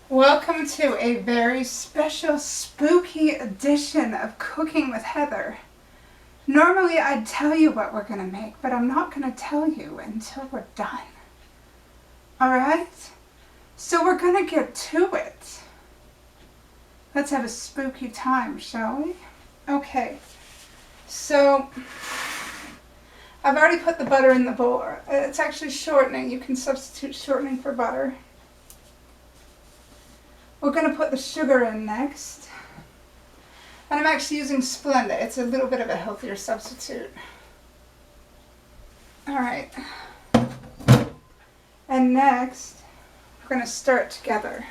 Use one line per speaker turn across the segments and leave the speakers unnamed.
Welcome to a very special spooky edition of Cooking with Heather. Normally I'd tell you what we're going to make, but I'm not going to tell you until we're done. Alright? So we're going to get to it. Let's have a spooky time, shall we? Okay. So I've already put the butter in the bowl. It's actually shortening. You can substitute shortening for butter. We're going to put the sugar in next. And I'm actually using Splenda. It's a little bit of a healthier substitute. Alright. And next, we're going to stir it together.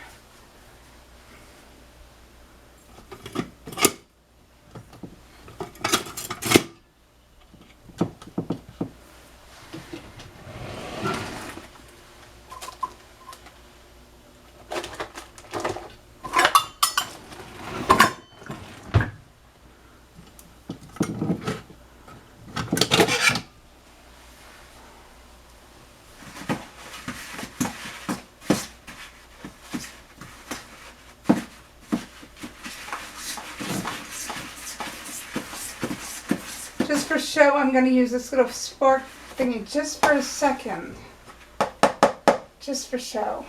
Just for show, I'm going to use this little spork thingy just for a second. Just for show.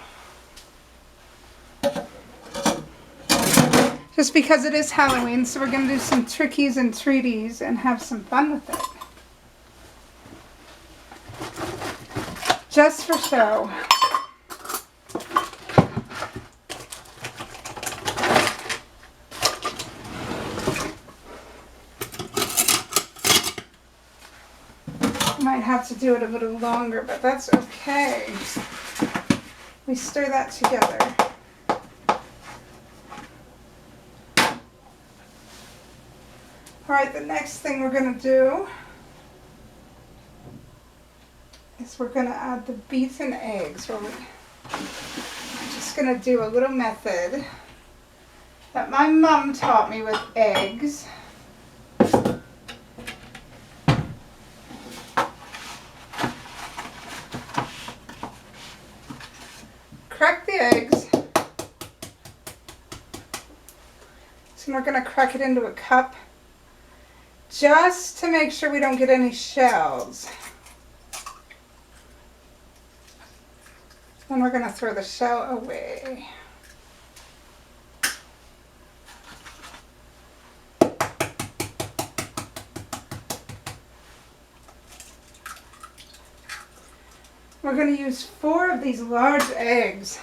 Just because it is Halloween, so we're going to do some trickies and treaties and have some fun with it. Just for show. Might have to do it a little longer, but that's okay. We stir that together. Alright, the next thing we're going to do is we're going to add the beaten eggs. I'm just going to do a little method that my mom taught me with eggs. Crack the eggs. So we're going to crack it into a cup just to make sure we don't get any shells. Then we're going to throw the shell away. We're going to use 4 of these large eggs.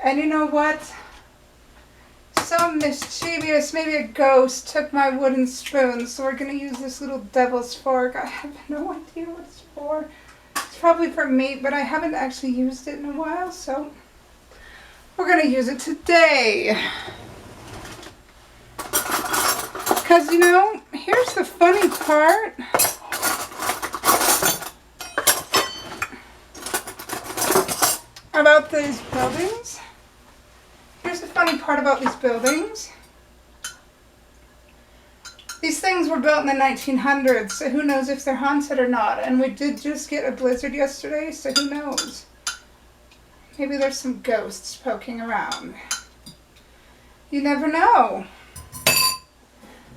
And you know what? Some mischievous, maybe a ghost, took my wooden spoon, so we're going to use this little devil's fork. I have no idea what it's for. It's probably for meat, but I haven't actually used it in a while, so we're going to use it today. Because, you know, here's the funny part. About these buildings. Here's the funny part about these buildings. These things were built in the 1900s, so who knows if they're haunted or not. And we did just get a blizzard yesterday, so who knows. Maybe there's some ghosts poking around. You never know.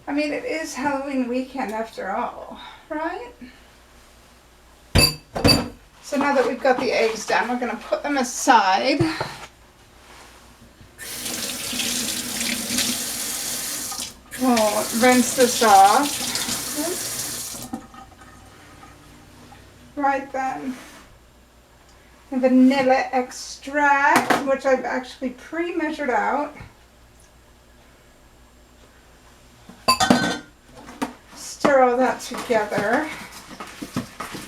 I mean, it is Halloween weekend after all, right? So now that we've got the eggs done, we're going to put them aside. We'll rinse this off. Right then. Vanilla extract, which I've actually pre-measured out. Stir all that together.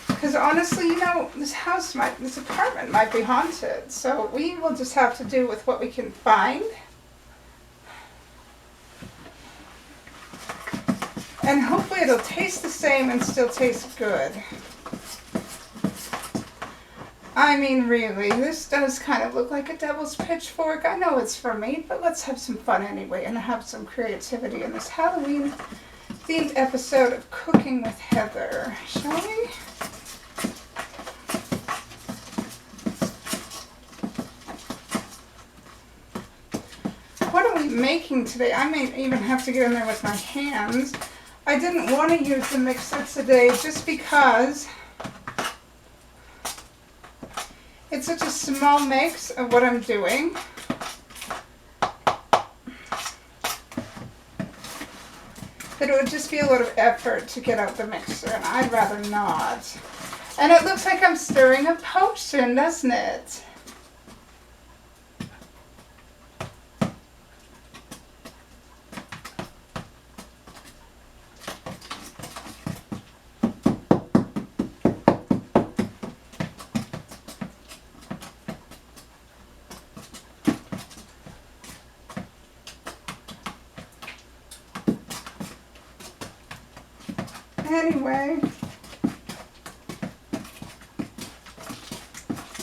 Because honestly, you know, this apartment might be haunted. So we will just have to do with what we can find. And hopefully it'll taste the same and still taste good. I mean, really, this does kind of look like a devil's pitchfork. I know it's for me, but let's have some fun anyway and have some creativity in this Halloween themed episode of Cooking with Heather, shall we? What are we making today? I may even have to get in there with my hands. I didn't want to use the mixer today just because it's such a small mix of what I'm doing. That it would just be a lot of effort to get out the mixer, and I'd rather not. And it looks like I'm stirring a potion, doesn't it? Anyway.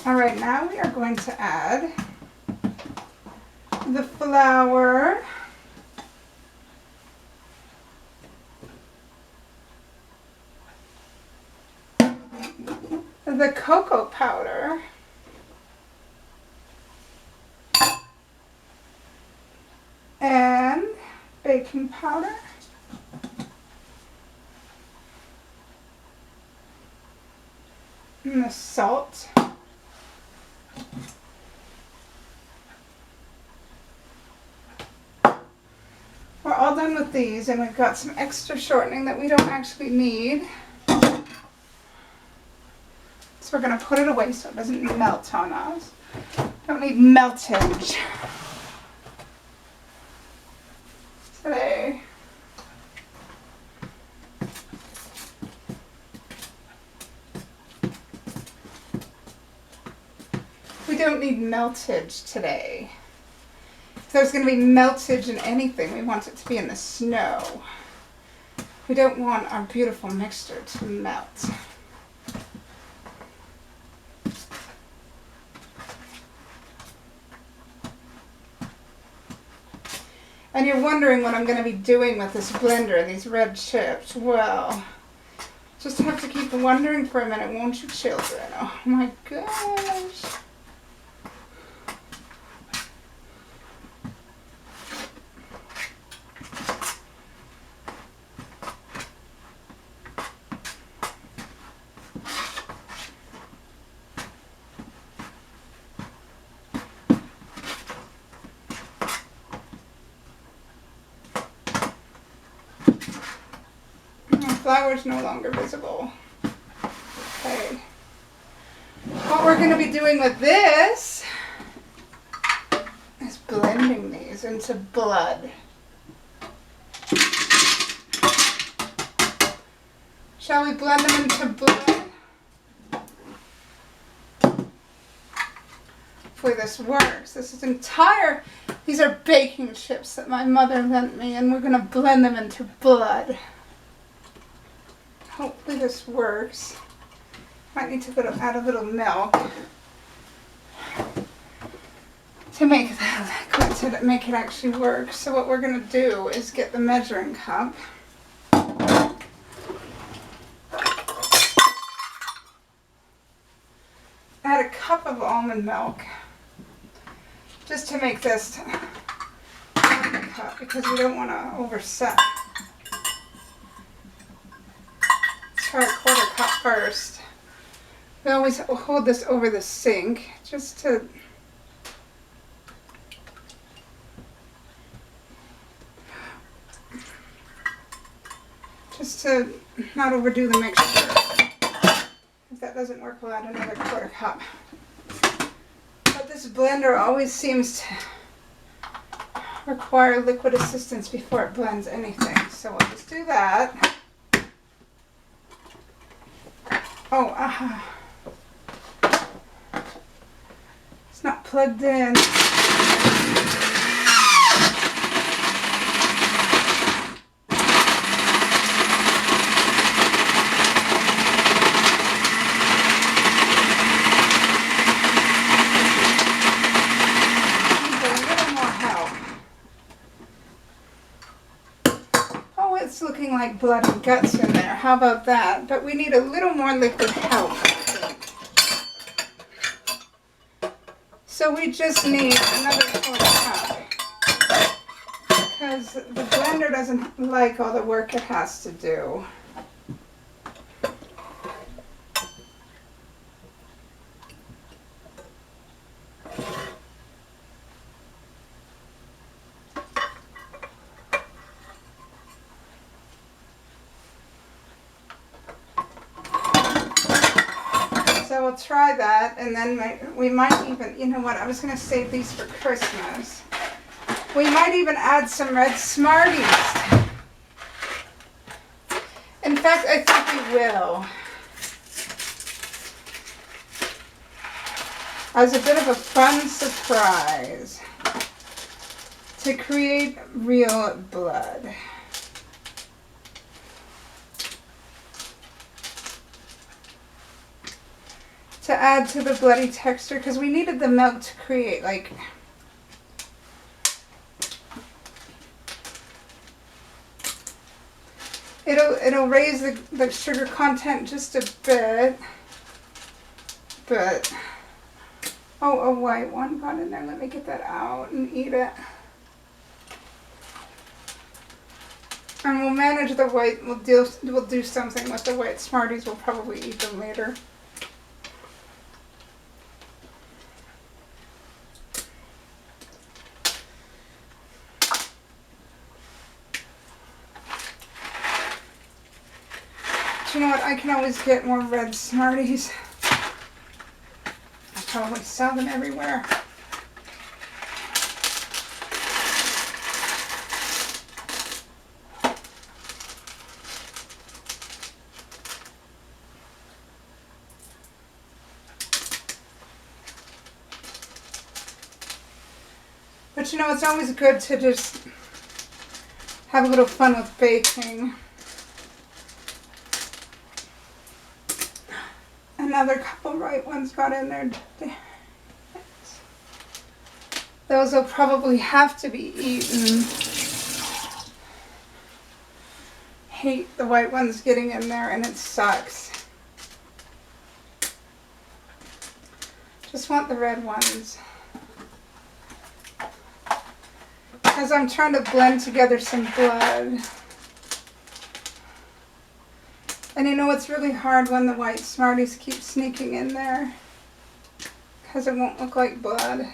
Alright, now we are going to add the flour, the cocoa powder, and baking powder. And the salt. We're all done with these, and we've got some extra shortening that we don't actually need. So we're going to put it away so it doesn't melt on us. Don't need meltage today. We don't need meltage today. If there's going to be meltage in anything, we want it to be in the snow. We don't want our beautiful mixture to melt. And you're wondering what I'm going to be doing with this blender, these red chips. Well, just have to keep wondering for a minute, won't you, children? Oh my gosh. Flour's no longer visible. Okay. What we're going to be doing with this is blending these into blood. Shall we blend them into blood? Hopefully this works. These are baking chips that my mother lent me, and we're going to blend them into blood. Hopefully this works. Might need to add a little milk to make the liquid to make it actually work. So what we're going to do is get the measuring cup. Add a cup of almond milk just to make this a cup because we don't want to overset. Try a quarter cup first. We always hold this over the sink just to not overdo the mixture. If that doesn't work, we'll add another quarter cup. But this blender always seems to require liquid assistance before it blends anything. So we'll just do that. Oh, it's not plugged in. It's looking like blood and guts in there. How about that? But we need a little more liquid help. So we just need another quarter cup. Because the blender doesn't like all the work it has to do. So we'll try that, and then we might even, you know what, I was going to save these for Christmas. We might even add some red Smarties. In fact, I think we will. As a bit of a fun surprise to create real blood. To add to the bloody texture, because we needed the milk to create like it'll raise the sugar content just a bit, but oh, a white one got in there. Let me get that out and eat it. And we'll manage the white. We'll do something with the white Smarties. We'll probably eat them later. You know what, I can always get more red Smarties. I probably sell them everywhere. But you know, it's always good to just have a little fun with baking. Another couple right ones got in there. Those will probably have to be eaten. Hate the white ones getting in there, and it sucks. Just want the red ones. Because I'm trying to blend together some blood. And you know, it's really hard when the white Smarties keep sneaking in there, because it won't look like blood.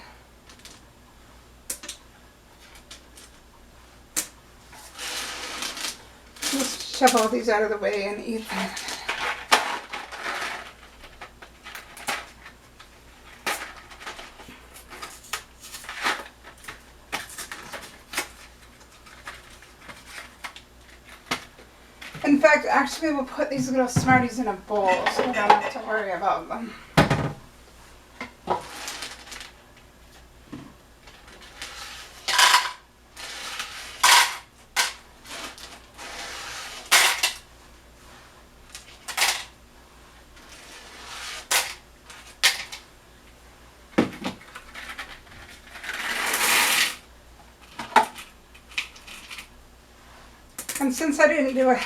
Just shove all these out of the way and eat them. In fact, actually we'll put these little Smarties in a bowl so we don't have to worry about them. And since I didn't do a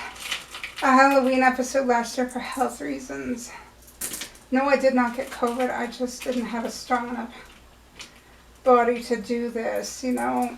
Halloween episode last year for health reasons, no, I did not get COVID. I just didn't have a strong enough body to do this, you know.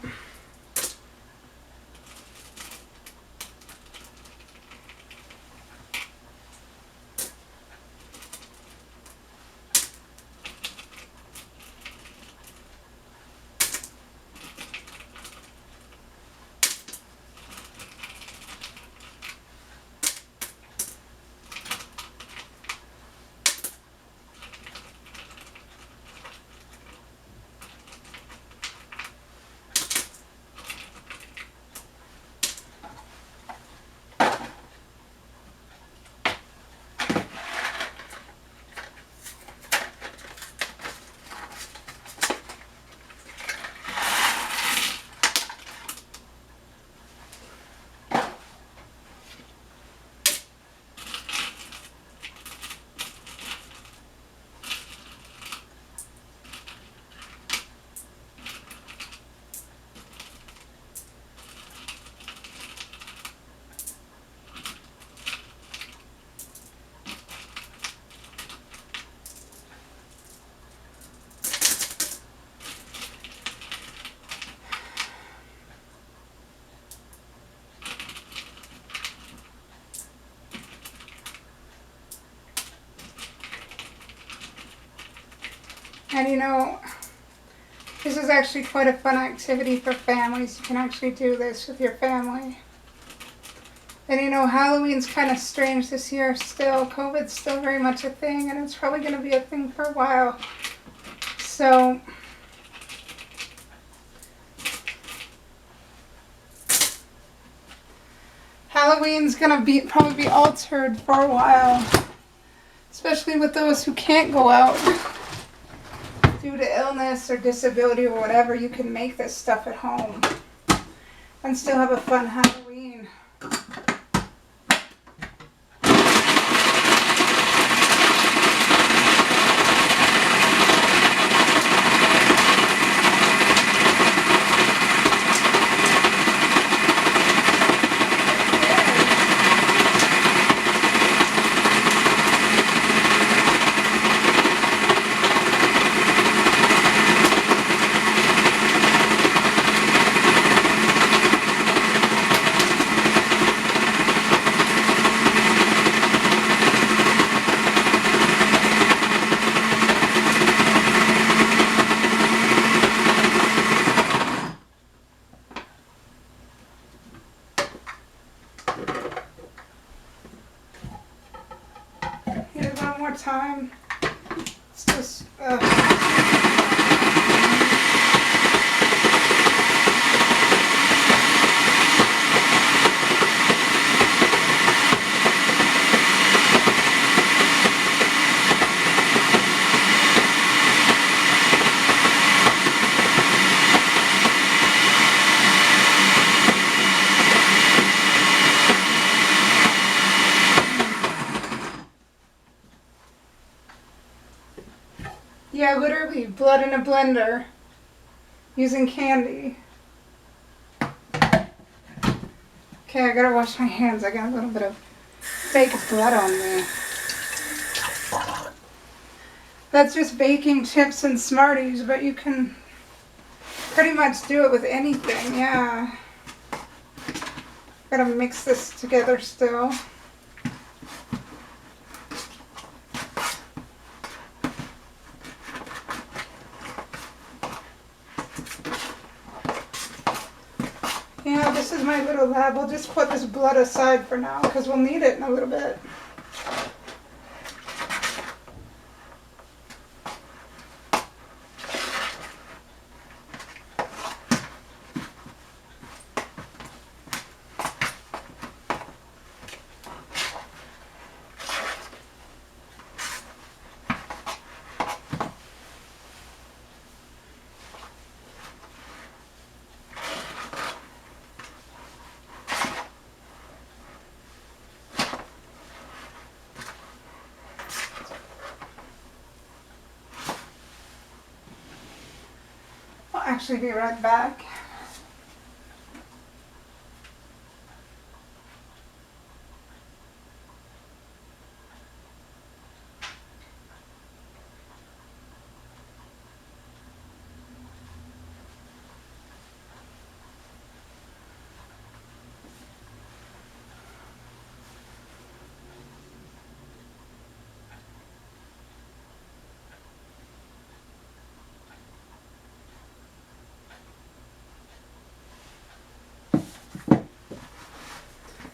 And you know, this is actually quite a fun activity for families. You can actually do this with your family. And you know, Halloween's kind of strange this year still. COVID's still very much a thing, and it's probably going to be a thing for a while. So, Halloween's going to probably be altered for a while. Especially with those who can't go out due to illness or disability or whatever. You can make this stuff at home and still have a fun Halloween. More time. It's just yeah, literally blood in a blender using candy. Okay, I gotta wash my hands. I got a little bit of fake blood on me. That's just baking chips and Smarties, but you can pretty much do it with anything, yeah. Gotta mix this together still. Yeah, this is my little lab. We'll just put this blood aside for now because we'll need it in a little bit. I'll actually be right back.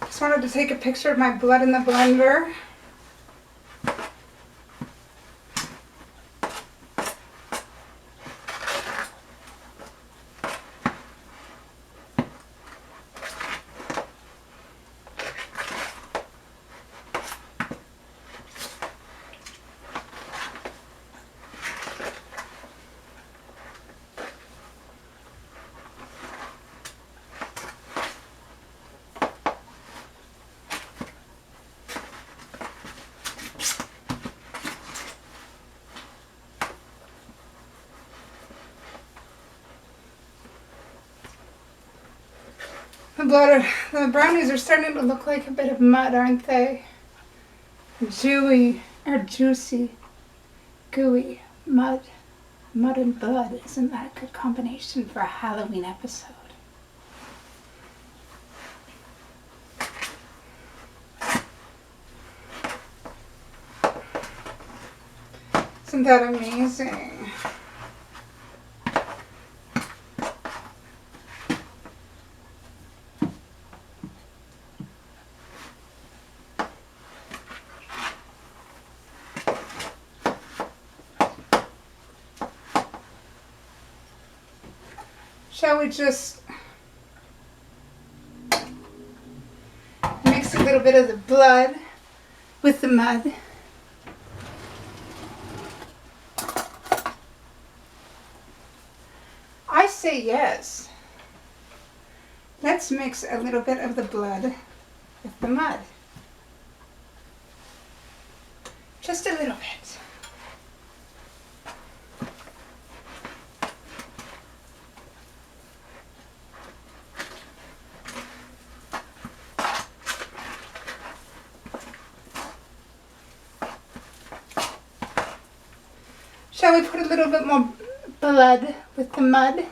Just wanted to take a picture of my blood in the blender. The brownies are starting to look like a bit of mud, aren't they? Dewy, or juicy, gooey, mud. Mud and blood. Isn't that a good combination for a Halloween episode? Isn't that amazing? Shall we just mix a little bit of the blood with the mud? I say yes. Let's mix a little bit of the blood with the mud. Just a little bit. Shall we put a little bit more blood with the mud?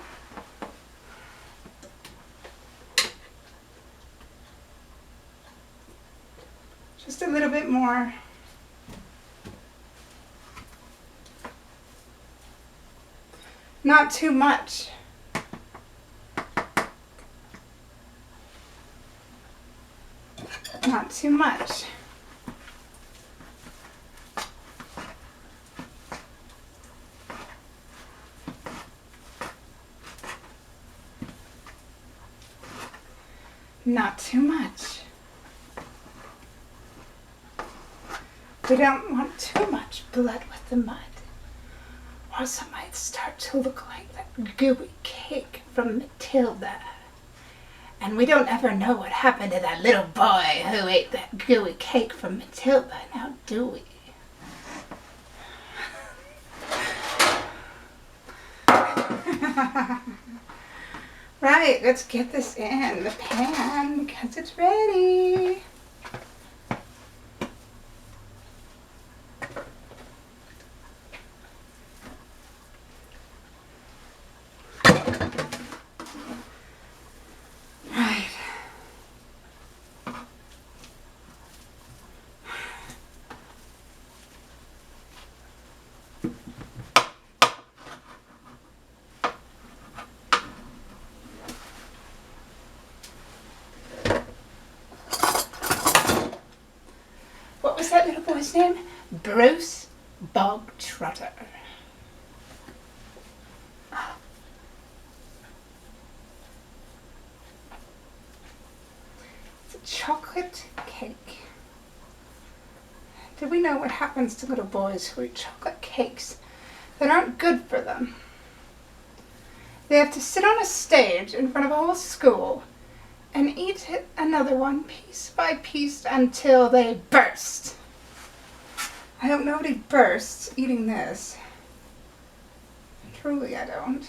Just a little bit more. Not too much. Not too much. Not too much. We don't want too much blood with the mud, or else it might start to look like that gooey cake from Matilda. And we don't ever know what happened to that little boy who ate that gooey cake from Matilda, now do we? Right, let's get this in the pan because it's ready. Right. What was that little boy's name? Bruce Bogtrotter. It's a chocolate cake. Do we know what happens to little boys who eat chocolate cakes that aren't good for them? They have to sit on a stage in front of a whole school and eat another one piece by piece until they burst. I hope nobody bursts eating this. Truly, I don't.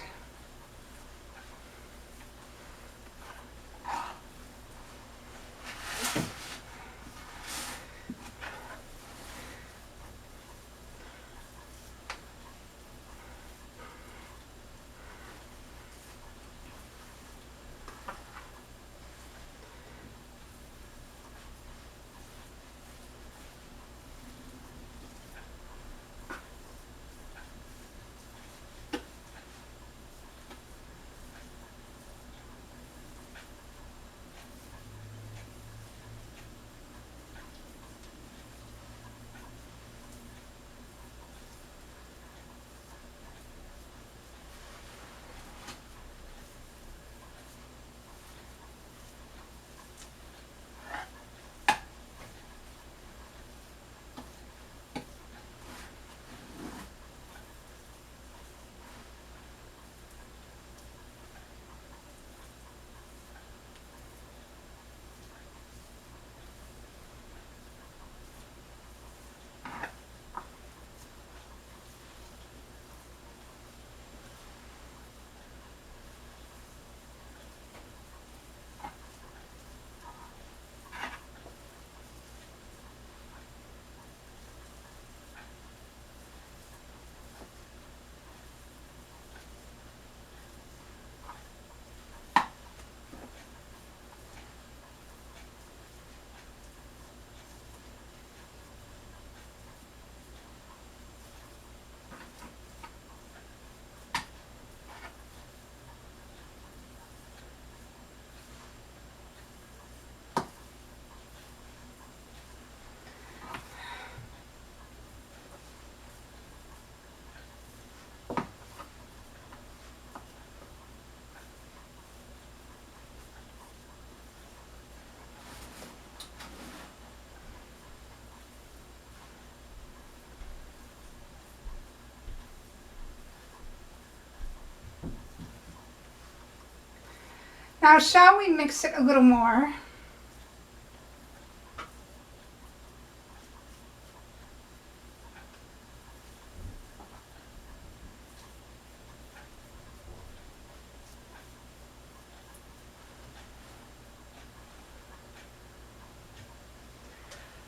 Now, shall we mix it a little more?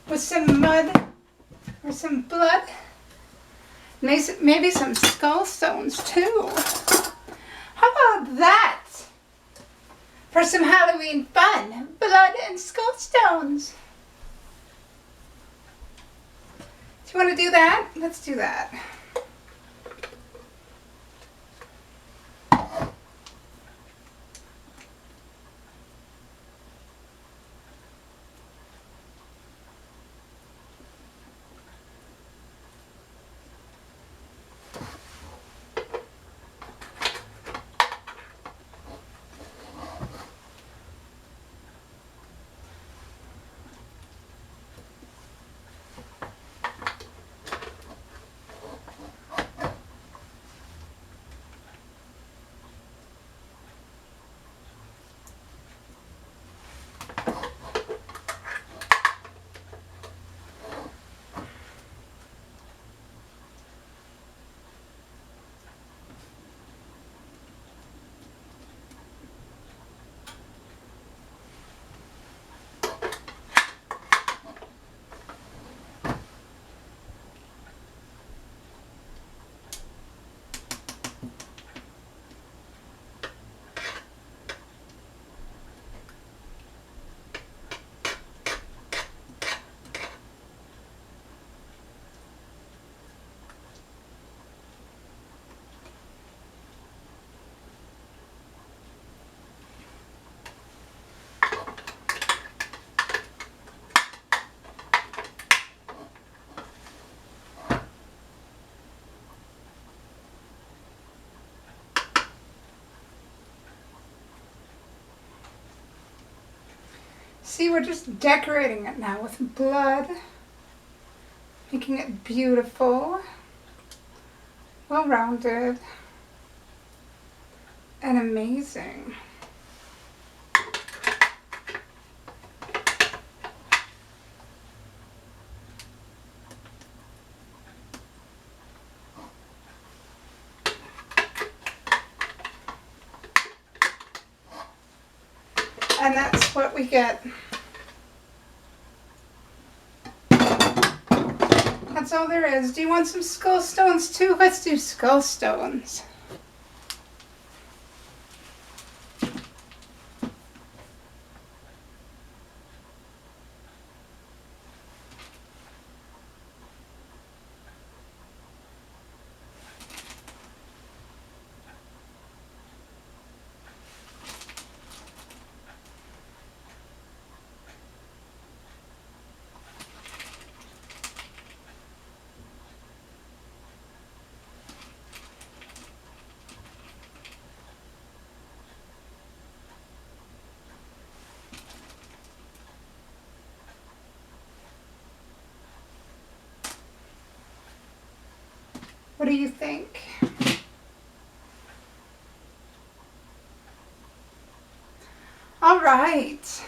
With some mud or some blood? Maybe some skull stones too. How about that? For some Halloween fun, blood and skull stones. Do you want to do that? Let's do that. See, we're just decorating it now with blood, making it beautiful, well-rounded, and amazing. And that's what we get. That's all there is. Do you want some skull stones too? Let's do skull stones. What do you think? All right.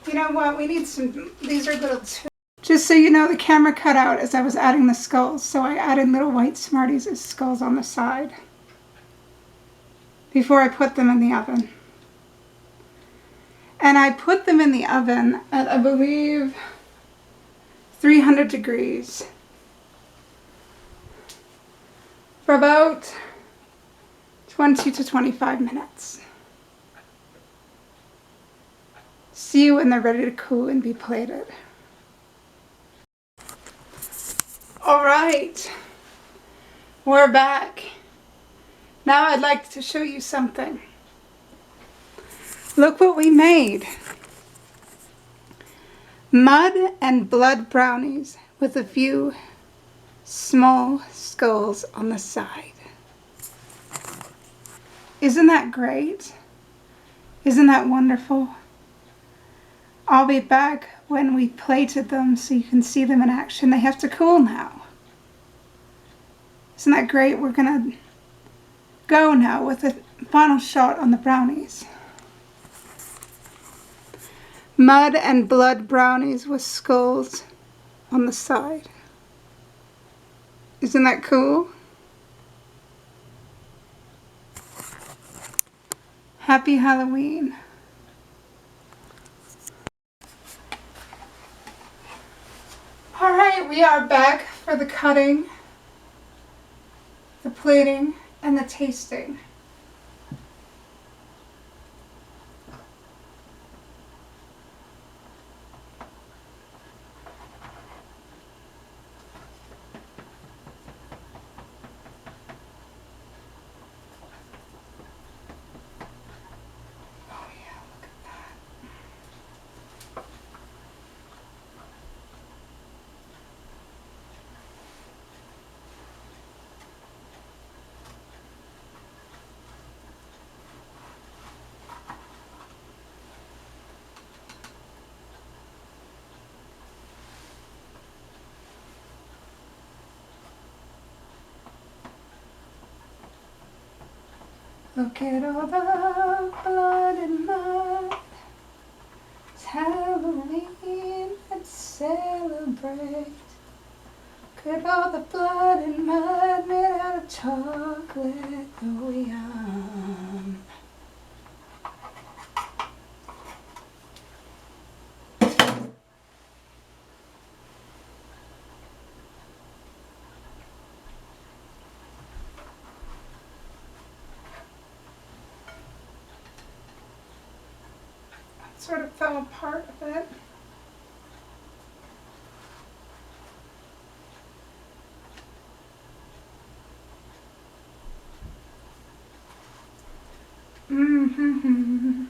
You know what? We need some, these are little too. Just so you know, the camera cut out as I was adding the skulls, so I added little white Smarties as skulls on the side before I put them in the oven. And I put them in the oven at, I believe, 300 degrees for about 20 to 25 minutes. See you when they're ready to cool and be plated. All right, we're back. Now I'd like to show you something. Look what we made. Mud and blood brownies with a few small skulls on the side. Isn't that great? Isn't that wonderful? I'll be back when we plated them so you can see them in action. They have to cool now. Isn't that great? We're gonna go now with the final shot on the brownies. Mud and blood brownies with skulls on the side. Isn't that cool? Happy Halloween. Alright, we are back for the cutting, the plating, and the tasting. Look at all the blood and mud. It's Halloween, let's celebrate. Look at all the blood and mud made out of chocolate. Oh, yum. Sort of fell apart a bit. Mm-hmm.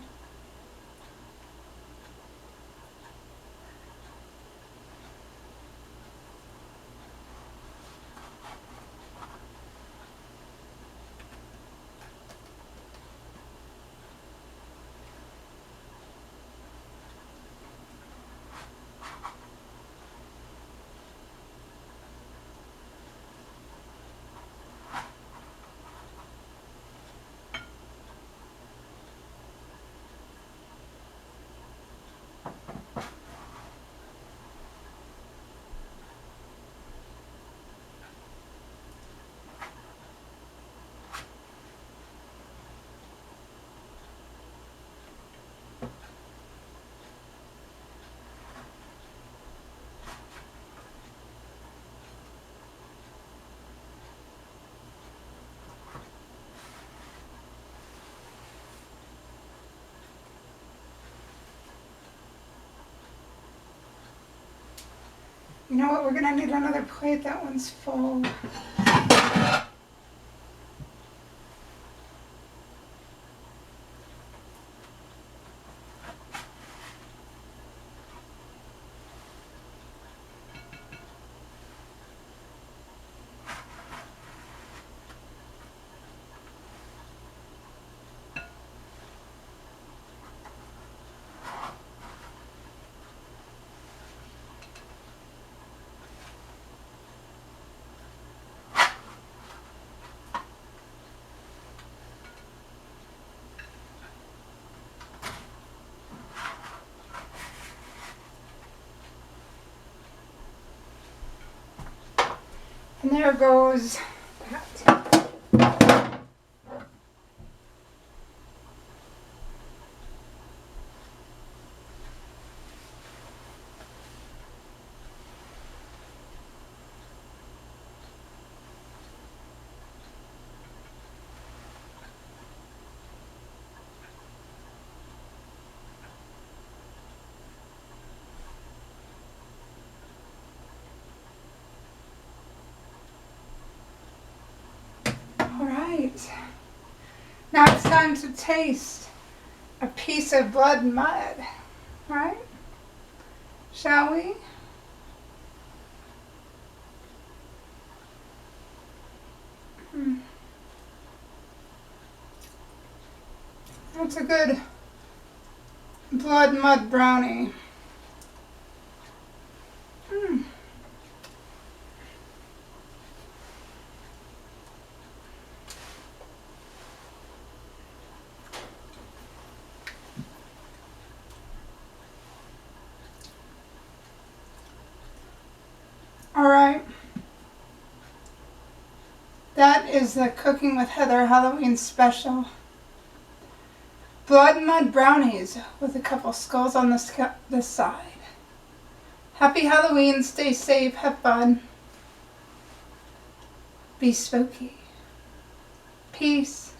You know what, we're gonna need another plate. That one's full. And there goes that. All right. Now it's time to taste a piece of blood and mud, right? Shall we? That's a good blood mud brownie. Alright. That is the Cooking with Heather Halloween special. Blood Mud Brownies with a couple skulls on the side. Happy Halloween, stay safe, have fun. Be spooky. Peace.